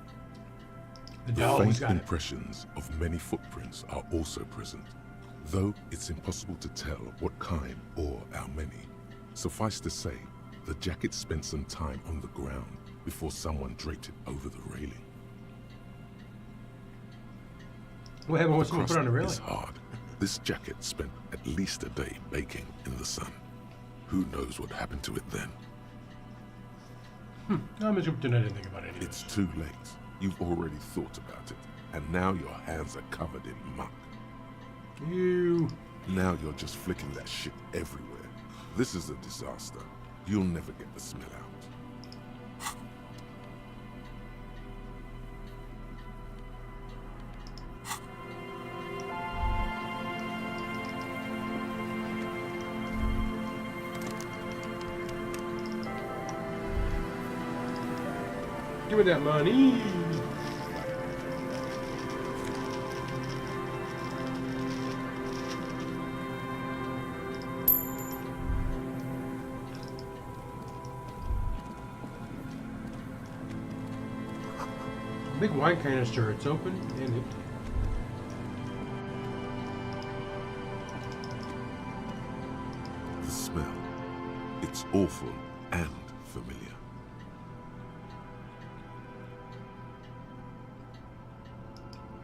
The The dogs faint got it. impressions of many footprints are also present, though it's impossible to tell what kind or how many. Suffice to say, The jacket spent some time on the ground before someone draped it over the railing. What happened when The someone put crust it on the railing? is hard. This jacket spent at least a day baking in the sun. Who knows what happened to it then? I'm just pretending I didn't think about any of It's this. too late. You've already thought about it, and now your hands are covered in muck. Ew. Now you're just flicking that shit everywhere. This is a disaster. You'll never get the smell out. Give me that money. Big wine canister. It's open and empty. The smell. It's awful and familiar.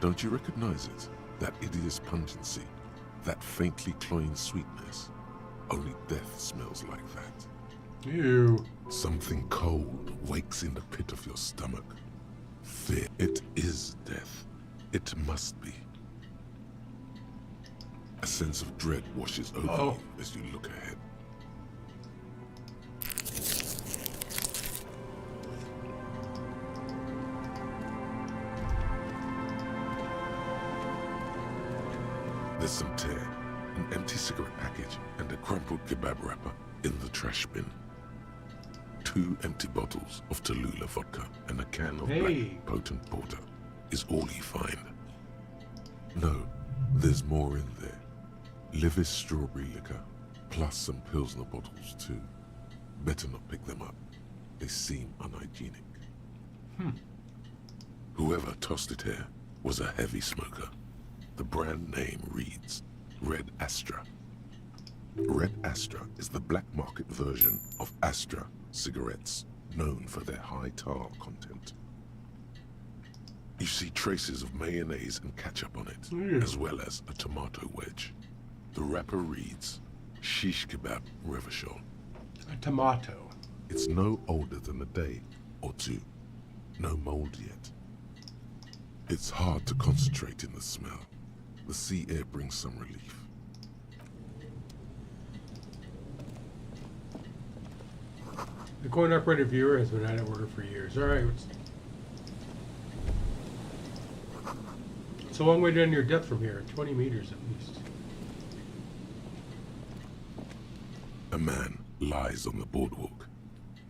Don't you recognize it? That hideous pungency, that faintly cloying sweetness. Only death smells like that. Ew. Something cold wakes in the pit of your stomach. Fear. It is death. It must be. A sense of dread washes over Uh-oh. you as you look ahead. There's some tear, an empty cigarette package, and a crumpled kebab wrapper in the trash bin. 2 empty bottles of Tallulah vodka and a can of Hey. black potent porter is all you find. No, there's more in there. Livis strawberry liquor, plus some Pilsner bottles too. Better not pick them up. They seem unhygienic. Whoever tossed it here was a heavy smoker. The brand name reads Red Astra. Red Astra is the black market version of Astra cigarettes, known for their high tar content. You see traces of mayonnaise and ketchup on it, Ew. as well as a tomato wedge. The wrapper reads Shish Kebab Revachol. A tomato. It's no older than a day or two. No mold yet. It's hard to concentrate in the smell. The sea air brings some relief. The coin-operated viewer has been out of order for years. All right. It's a long way down to your depth from here. 20 meters at least. A man lies on the boardwalk.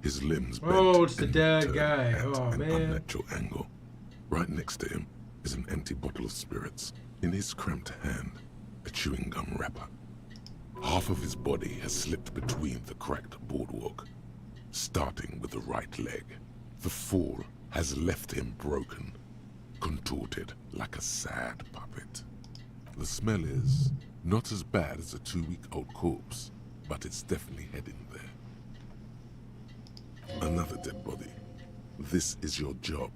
His limbs bent Oh, it's the and dead turned guy. at Oh, an man. unnatural angle. Right next to him is an empty bottle of spirits. In his cramped hand, a chewing gum wrapper. Half of his body has slipped between the cracked boardwalk, starting with the right leg. The fall has left him broken, contorted like a sad puppet. The smell is not as bad as a 2-week-old corpse, but it's definitely heading there. Another dead body. This is your job.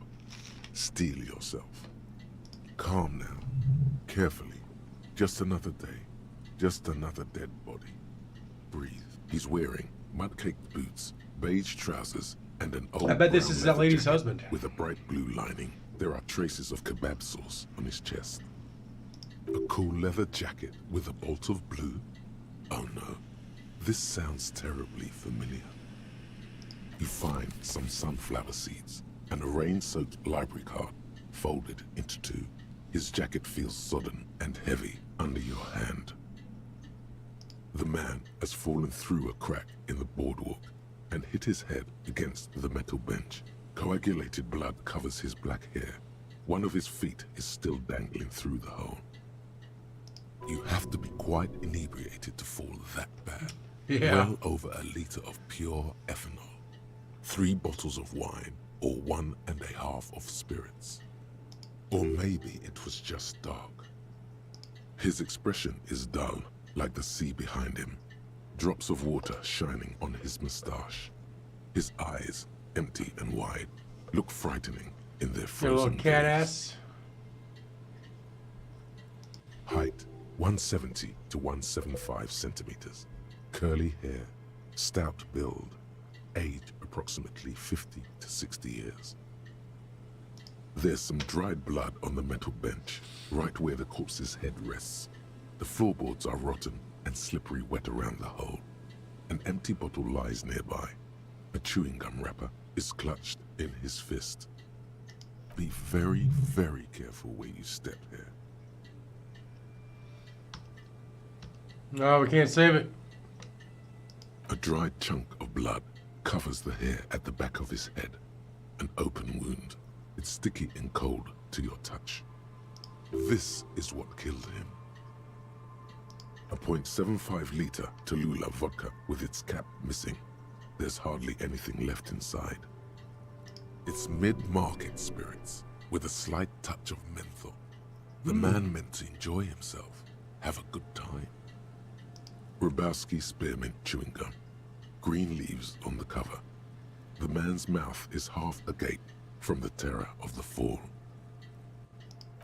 Steel yourself. Calm now. Carefully. Just another day. Just another dead body. Breathe. He's wearing mud-caked boots, beige trousers, and an old I bet this brown is that leather lady's jacket husband. with a bright blue lining. There are traces of kebab sauce on his chest. A cool leather jacket with a bolt of blue? Oh no. This sounds terribly familiar. You find some sunflower seeds and a rain-soaked library card folded into 2. His jacket feels sodden and heavy under your hand. The man has fallen through a crack in the boardwalk and hit his head against the metal bench. Coagulated blood covers his black hair. One of his feet is still dangling through the hole. You have to be quite inebriated to fall that bad. Yeah. Well over a liter of pure ethanol, 3 bottles of wine, or 1.5 of spirits. Or maybe it was just dark. His expression is dull, like the sea behind him. Drops of water shining on his mustache. His eyes, empty and wide, look frightening in their Your frozen little cat gaze. ass. Height 170 to 175 centimeters. Curly hair, stout build. Age approximately 50 to 60 years. There's some dried blood on the metal bench, right where the corpse's head rests. The floorboards are rotten and slippery wet around the hole. An empty bottle lies nearby. A chewing gum wrapper is clutched in his fist. Be very, very careful where you step here. No, we can't save it. A dried chunk of blood covers the hair at the back of his head. An open wound. It's sticky and cold to your touch. This is what killed him. A .75-liter Tallulah vodka with its cap missing. There's hardly anything left inside. It's mid-market spirits with a slight touch of menthol. The man meant to enjoy himself, have a good time. Rubowski spearmint chewing gum. Green leaves on the cover. The man's mouth is half agape from the terror of the fall.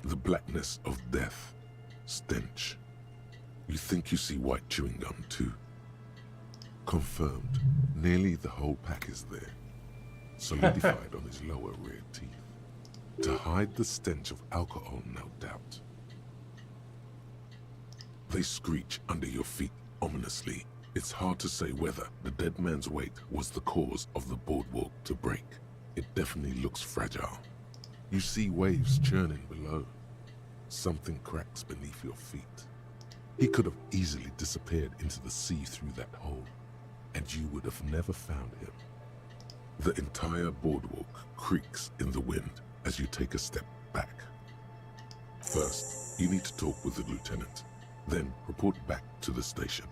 The blackness of death. Stench. You think you see white chewing gum too. Confirmed. Nearly the whole pack is there. Solidified on his lower rear teeth. To hide the stench of alcohol, no doubt. They screech under your feet ominously. It's hard to say whether the dead man's weight was the cause of the boardwalk to break. It definitely looks fragile. You see waves churning below. Something cracks beneath your feet. He could have easily disappeared into the sea through that hole, and you would have never found him. The entire boardwalk creaks in the wind as you take a step back. First, you need to talk with the lieutenant, then report back to the station.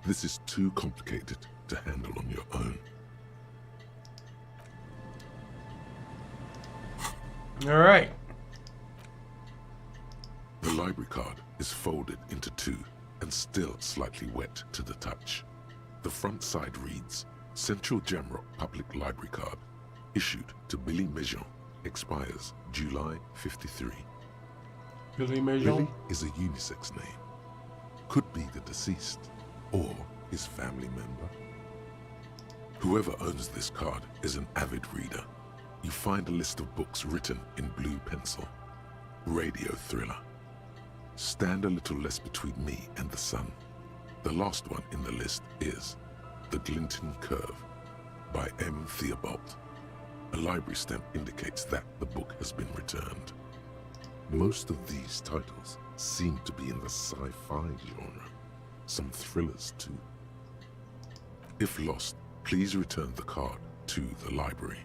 This is too complicated to handle on your own. All right. The library card is folded into two and still slightly wet to the touch. The front side reads, Central Jamrock Public Library Card, issued to Billy Mejean, expires July 53. Billy Mejean. Billy is a unisex name. Could be the deceased, or his family member. Whoever owns this card is an avid reader. You find a list of books written in blue pencil. Radio thriller. Stand a little less between me and the sun. The last one in the list is The Glinton Curve by M. Theobald. A library stamp indicates that the book has been returned. Most of these titles seem to be in the sci-fi genre. Some thrillers too. If lost, please return the card to the library.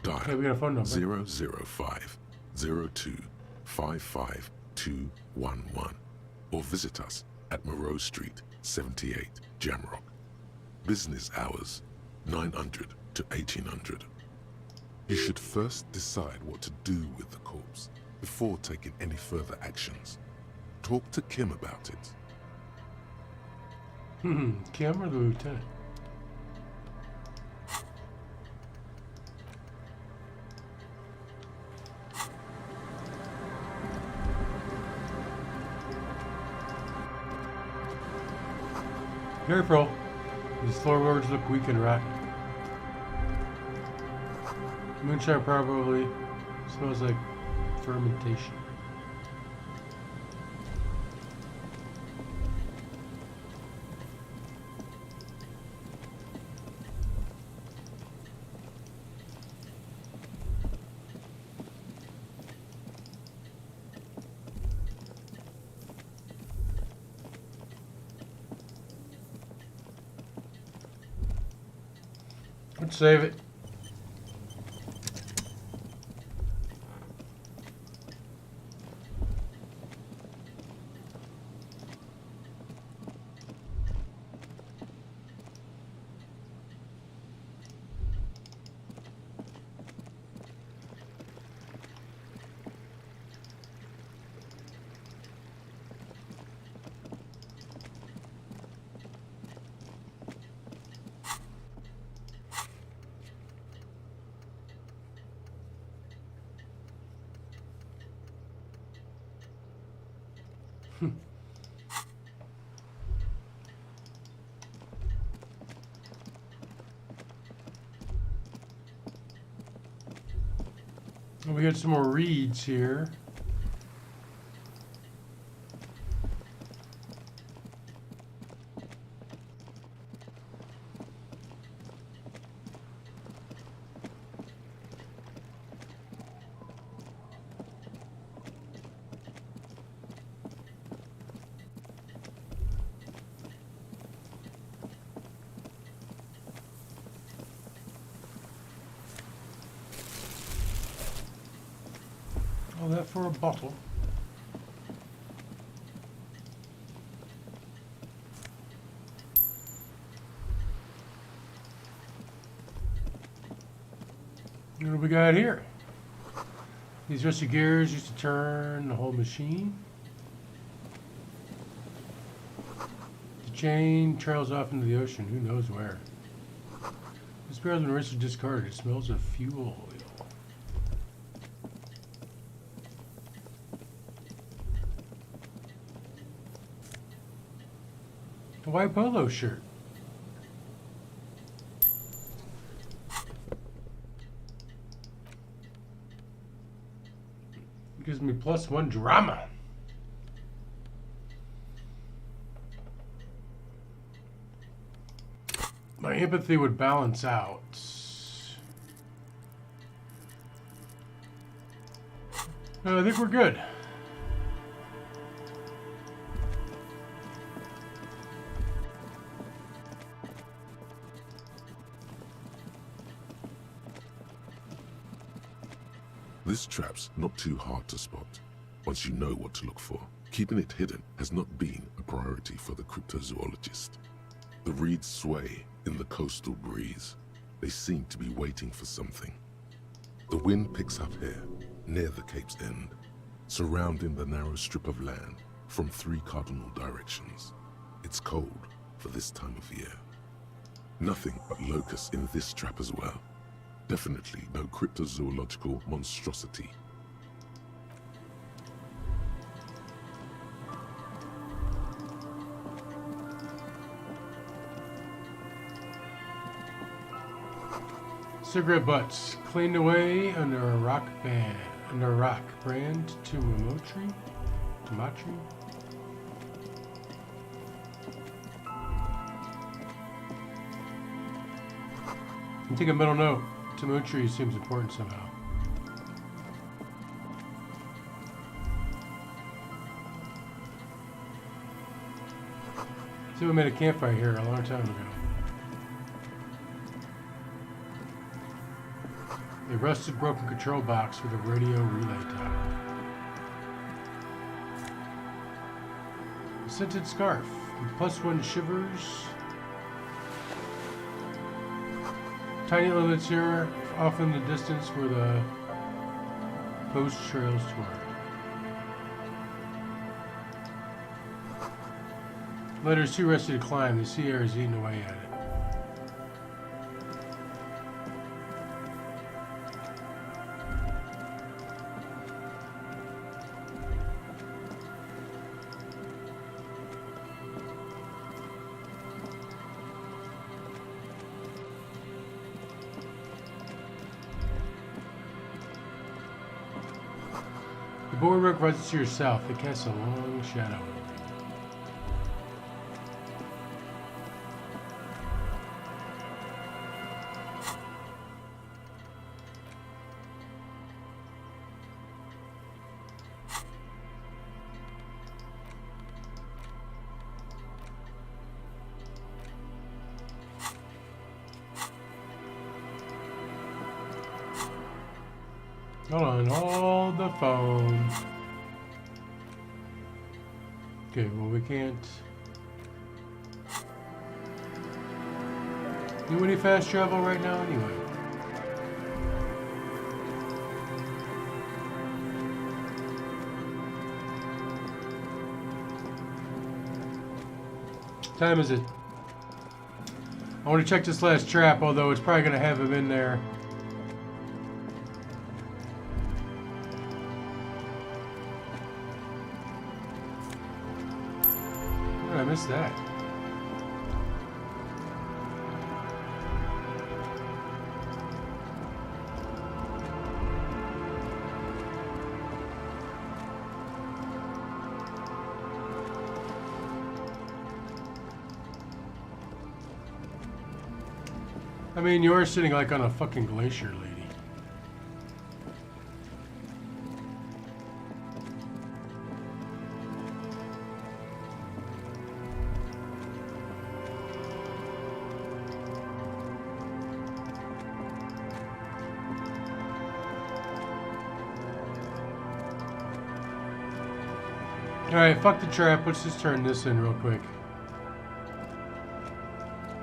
Dial Okay, we got a phone number. 005 02 55211 or visit us at Moreau Street, 78, Jamrock. Business hours, 900 to 1800. You should first decide what to do with the corpse before taking any further actions. Talk to Kim about it. Kim or the lieutenant? Careful. These floorboards look weak and rotten. Moonshine probably smells like fermentation. Let's save it. We got some more reeds here. All that for a bottle. What do we got here? These rusty gears used to turn the whole machine. The chain trails off into the ocean, who knows where. This barrel's been recently discarded. It smells of fuel oil. A white polo shirt. Gives me +1 drama. My empathy would balance out. I think we're good. This trap's not too hard to spot, once you know what to look for. Keeping it hidden has not been a priority for the cryptozoologist. The reeds sway in the coastal breeze. They seem to be waiting for something. The wind picks up here, near the cape's end, surrounding the narrow strip of land from 3 cardinal directions. It's cold for this time of year. Nothing but locusts in this trap as well. Definitely no cryptozoological monstrosity. Cigarette butts cleaned away under a rock brand Tumatri. And take a middle note. Tumatri seems important somehow. See, we made a campfire here a long time ago. A rusted, broken control box with a radio relay top. A scented scarf with +1 shivers. Tiny islets here, off in the distance where the post trails toward. Ladder's too rusty to climb. The sea air is eating away at it. The boardwalk runs to your south. It casts a long shadow over you. Hold on, hold the phone. Okay, well we can't do any fast travel right now anyway. What time is it? I want to check this last trap, although it's probably going to have him in there. How did I miss that? I mean, you're sitting like on a fucking glacier, lady. Alright, fuck the trap. Let's just turn this in real quick.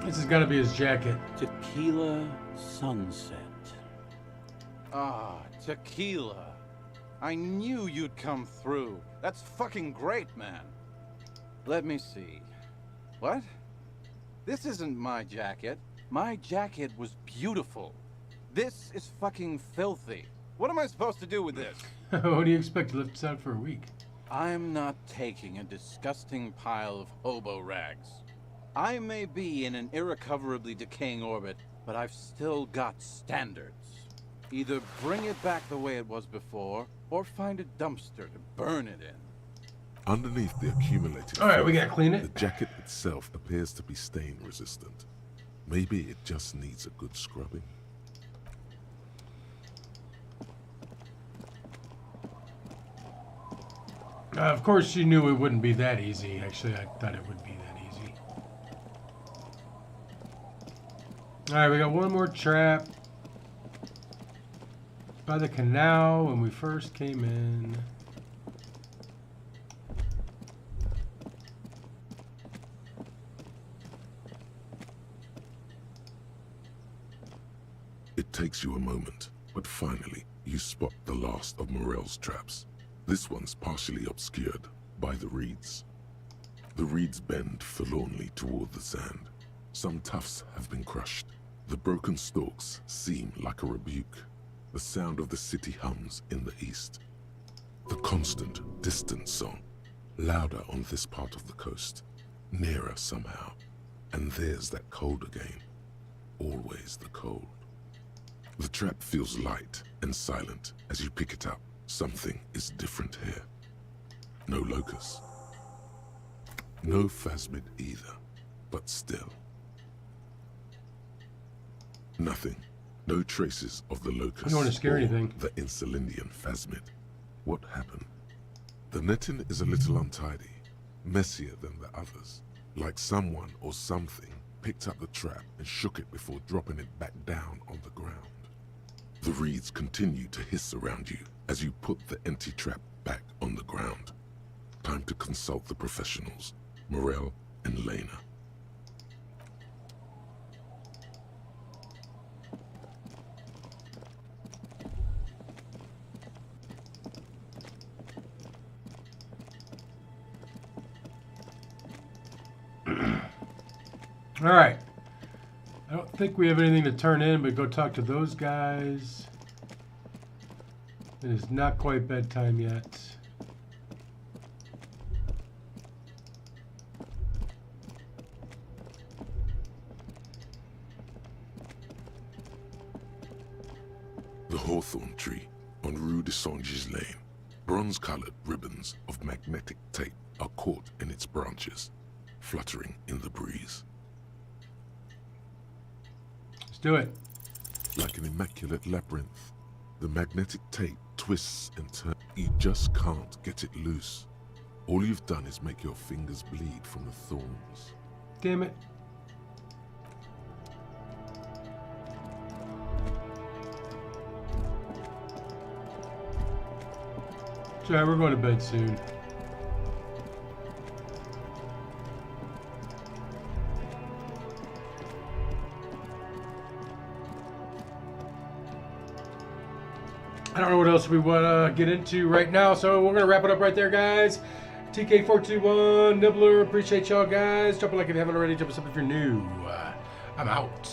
This has got to be his jacket. Tequila sunset. Ah, tequila. I knew you'd come through. That's fucking great, man. Let me see. What? This isn't my jacket. My jacket was beautiful. This is fucking filthy. What am I supposed to do with this? What do you expect to lift this out for a week? I'm not taking a disgusting pile of hobo rags. I may be in an irrecoverably decaying orbit, but I've still got standards. Either bring it back the way it was before, or find a dumpster to burn it in. Underneath the accumulated All right, we filth, gotta clean it. The jacket itself appears to be stain resistant. Maybe it just needs a good scrubbing. Of course, you knew it wouldn't be that easy. Actually, I thought it would be that easy. All right, we got one more trap by the canal when we first came in. It takes you a moment, but finally you spot the last of Morel's traps. This one's partially obscured by the reeds. The reeds bend forlornly toward the sand. Some tufts have been crushed. The broken stalks seem like a rebuke. The sound of the city hums in the east. The constant, distant song, louder on this part of the coast, nearer somehow. And there's that cold again. Always the cold. The trap feels light and silent as you pick it up. Something is different here. No locust. No phasmid either, but still. Nothing. No traces of the locust. I don't want to scare or anything. The Insulindian phasmid. What happened? The netting is a little untidy, messier than the others. Like someone or something picked up the trap and shook it before dropping it back down on the ground. The reeds continue to hiss around you as you put the empty trap back on the ground. Time to consult the professionals, Morel and Lena. All right. I don't think we have anything to turn in, but go talk to those guys. It is not quite bedtime yet. The hawthorn tree on Rue de Saint-Gislain. Bronze-colored ribbons of magnetic tape are caught in its branches, fluttering in the breeze. Let's do it. Like an immaculate labyrinth, the magnetic tape twists and turns. You just can't get it loose. All you've done is make your fingers bleed from the thorns. Damn it. Sorry, we're going to bed soon. I don't know what else we want to get into right now, so we're going to wrap it up right there, guys. TK421, Nibbler, appreciate y'all, guys. Drop a like if you haven't already. Drop us up if you're new. I'm out.